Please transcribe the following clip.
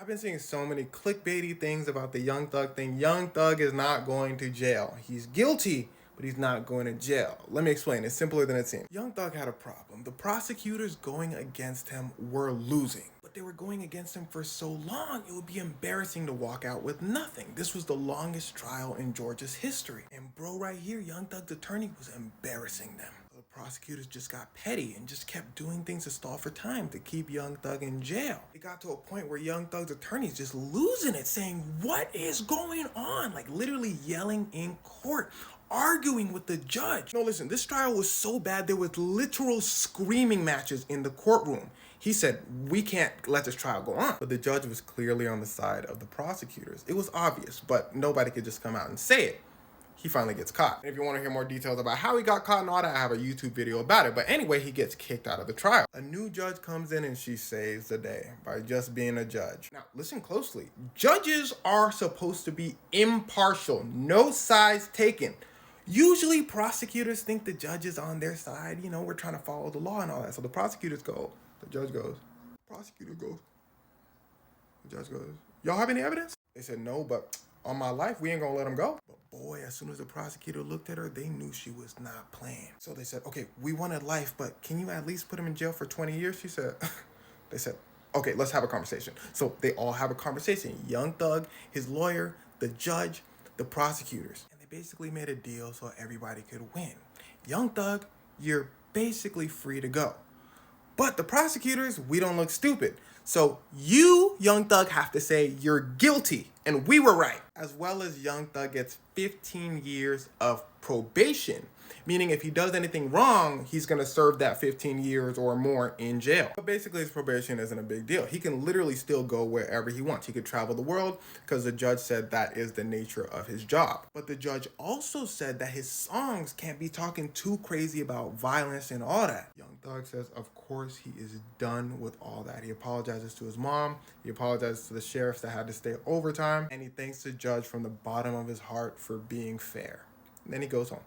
I've been seeing so many clickbaity things about the Young Thug thing. Young Thug is not going to jail. He's guilty, but he's not going to jail. Let me explain. It's simpler than it seems. Young Thug had a problem. The prosecutors going against him were losing, but they were going against him for so long, it would be embarrassing to walk out with nothing. This was the longest trial in Georgia's history. And bro, right here, Young Thug's attorney was embarrassing them. The prosecutors just got petty and just kept doing things to stall for time to keep Young Thug in jail. It got to a point where Young Thug's attorney's just losing it, saying, "What is going on?" Like literally yelling in court, arguing with the judge. No, listen, this trial was so bad, there was literal screaming matches in the courtroom. He said, "We can't let this trial go on." But the judge was clearly on the side of the prosecutors. It was obvious, but nobody could just come out and say it. He finally gets caught. And if you want to hear more details about how he got caught and all that, I have a YouTube video about it. But anyway, he gets kicked out of the trial. A new judge comes in and she saves the day by just being a judge. Now, listen closely. Judges are supposed to be impartial, no sides taken. Usually prosecutors think the judge is on their side. You know, we're trying to follow the law and all that. So the prosecutors go, the judge goes, prosecutor goes, the judge goes, "Y'all have any evidence?" They said, "No, but on my life, we ain't gonna let him go." But boy, as soon as the prosecutor looked at her, they knew she was not playing. So they said, "Okay, we wanted life, but can you at least put him in jail for 20 years? She said, they said, "Okay, let's have a conversation." So they all have a conversation. Young Thug, his lawyer, the judge, the prosecutors. And they basically made a deal so everybody could win. Young Thug, you're basically free to go. But the prosecutors, we don't look stupid. So you, Young Thug, have to say you're guilty and we were right. As well as Young Thug gets 15 years of probation, meaning if he does anything wrong, he's gonna serve that 15 years or more in jail. But basically his probation isn't a big deal. He can literally still go wherever he wants. He could travel the world because the judge said that is the nature of his job. But the judge also said that his songs can't be talking too crazy about violence and all that. Young Thug says, of course, he is done with all that. He apologizes to his mom. He apologizes to the sheriffs that had to stay overtime. And he thanks the judge from the bottom of his heart for being fair. And then he goes home.